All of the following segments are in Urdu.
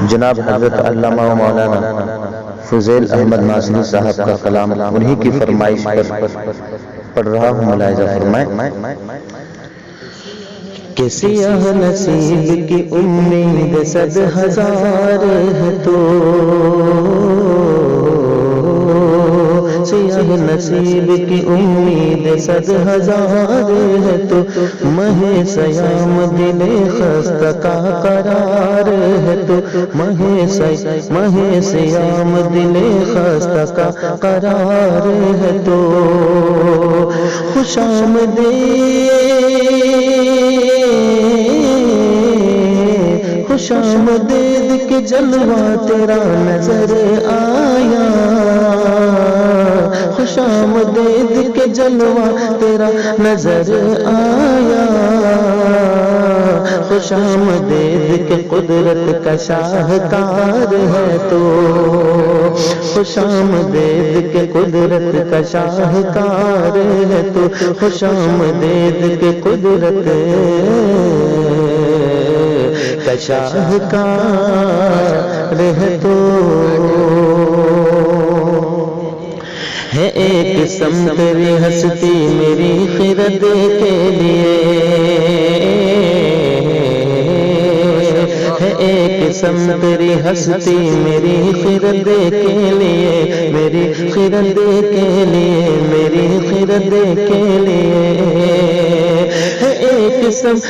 جناب حضرت علامہ و مولانا فضیل احمد ناصری صاحب کا کلام انہی کی فرمائش پر پڑھ رہا ہوں، ملاحظہ فرمائیں کہ سیاہ نصیب کی امید 100,000 ہے تو سیاہ نصیب کی امید 100,000 ہے تو مہ سیام دل خستہ کا قرار ہے تو مہ سیام دل خستہ کا قرار ہے تو خوش آمدید کے جلوہ تیرا نظر آیا، خوش آمدید کے جلوہ تیرا نظر آیا، خوش آمدید کے قدرت کا شاہکار ہے تو خوش آمدید کے قدرت کا شاہکار ہے تو خوش آمدید کے قدرت کا شاہکار ہے تو ہے ایک سمت تیری ہستی میری خرد کے لیے، ہے ایک سمت تیری ہستی میری خرد کے لیے، میری خرد کے لیے، میری خرد کے لیے ہے ایک سمت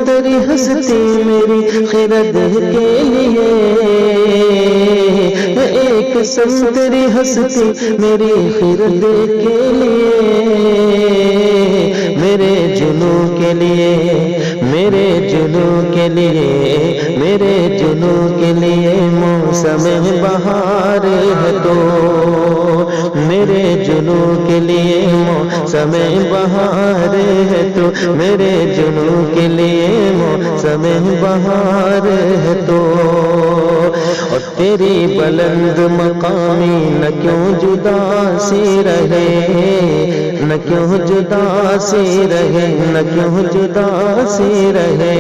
تیری ہستی میری خرد کے لیے، ایک سم تیری ہستی میری خرد کے لیے، میرے جنوں کے لیے، میرے جنوں کے لیے، میرے جنوں کے لیے موسم بہار ہے تو میرے جنوں کے لیے موسم بہار ہے تو میرے جنوں کے لیے موسم بہار ہے تو اور تیری بلند مقامی نہ کیوں جدا سی رہے، نہ کیوں جدا سی رہے، نہ کیوں جدا سی رہے،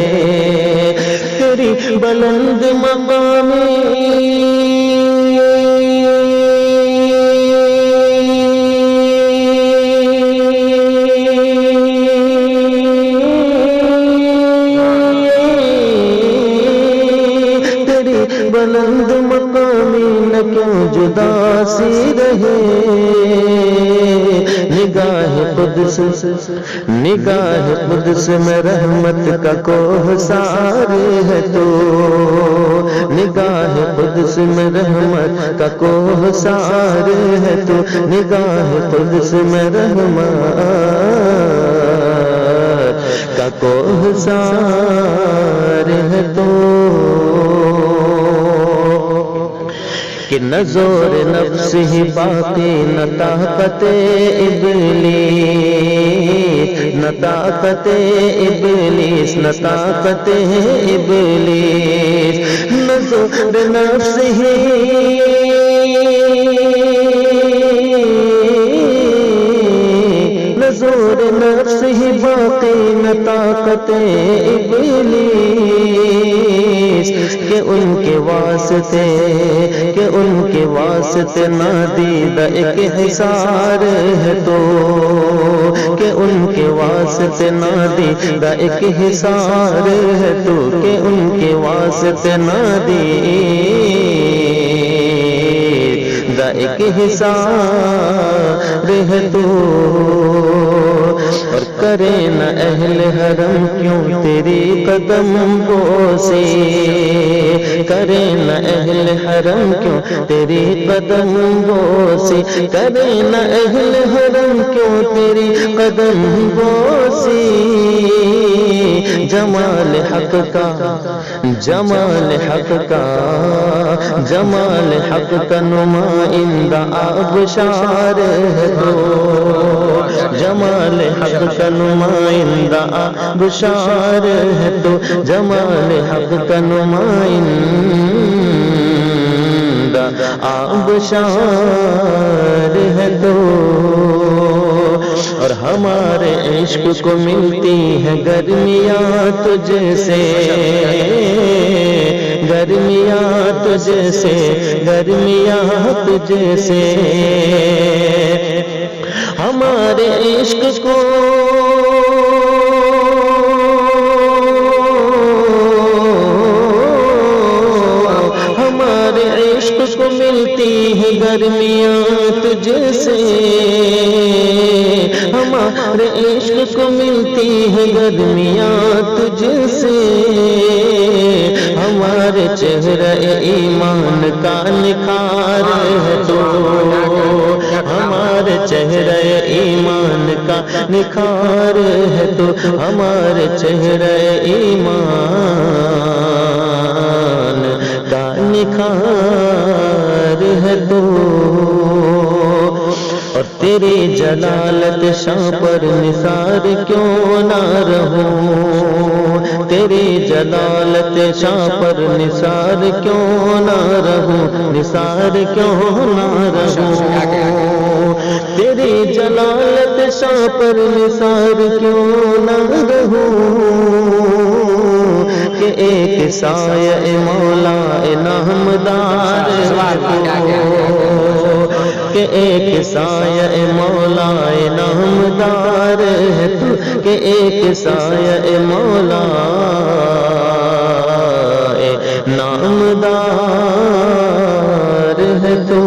تیری بلند مقامی بلند مقامی نہ کیوں جدا سی رہے، نگاہ قدس میں رحمت کا کوہسار ہے تو نگاہ قدس میں رحمت کا کوہسار ہے تو نگاہ قدس میں رحمت کا کوہسار ہے تو کہ نہ زور نفس ہی باقی نہ طاقت ابلیس، نہ طاقت ابلیس، نہ طاقت ابلیس، نہ زور نفس ہی نہ زور نفس ہی باقی نہ طاقت ابلیس، کہ ان کے واسطے، کہ ان کے واسطے نادیدہ ایک حصار ہے تو کہ ان کے واسطے نادیدہ ایک حصار ہے تو کہ ان کے واسطے نادیدہ ایک حصار ہے تو اور کرے نہ اہل حرم کیوں تیری قدم بوسی، کرے نہ اہل حرم کیوں تیری قدم بوسی، کرے نہ اہل حرم کیوں تیری قدم بوسی، جمال حق کا، جمال حق کا، جمال حق کا نمائندہ آبشار ہے تو جمال حق کا نمائندہ آبشار ہے تو جمال حق کا نمائندہ آبشار ہے تو، اور ہمارے عشق کو ملتی ہے گرمیاں تجھ سے، گرمیاں تجھ سے، گرمیاں تجھ سے، ہمارے عشق کو ہمارے عشق کو ملتی ہے گرمیاں تجھ سے، ہمارے عشق کو ملتی ہے گرمیاں تجھ سے، ہمارے چہرہ ایمان کا نکھار ہے تو، ہمارے چہرہ ایمان کا نکھار ہے تو، ہمارے چہرہ ایمان کا نکھار ہے تو، اور تیری جلالت شاہ پر نثار کیوں نہ رہوں، تیری جلالت شاہ پر نثار کیوں نہ رہوں، نثار کیوں نہ رہوں، تیری جلالت شاہ پر نثار کیوں نہ رہوں، کہ ایک سایہ مولا نامدار کہ ایک سایہ مولا نامدار ہے تو، کہ ایک سایہ مولا نامدار ہے تو،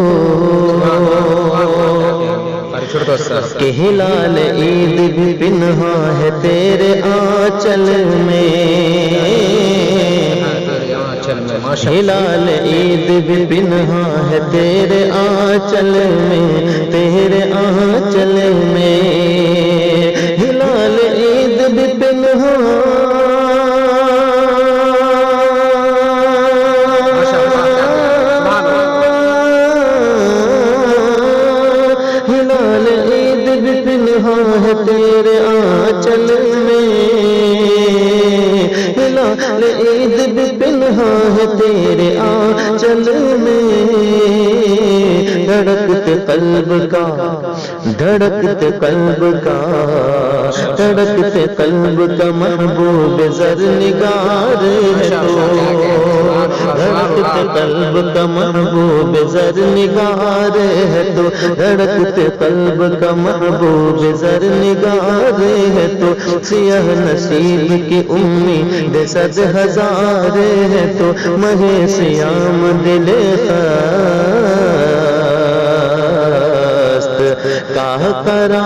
کہ ہلال عید بھی پنہا ہے تیرے آنچل میں، ہلال عید بھی پنہا ہے تیرے آنچل میں، تیرے آنچل میں، ہلال عید بھی پنہا ہے تیرے آنچل میں، ہلال عید بھی پنہا ہے تیرے آنچل میں، دھڑکتے قلب کا، دھڑکتے قلب کا، دھڑکتے قلب کا محبوب زر نگار ہے تو، دھڑکتے قلب کا محبوب زر نگار ہے تو، دھڑکتے قلب کا محبوب زر نگار ہے تو، سیاہ نصیب کی امید صد ہزار ہے تو، مہ سیام دل خست کا قرار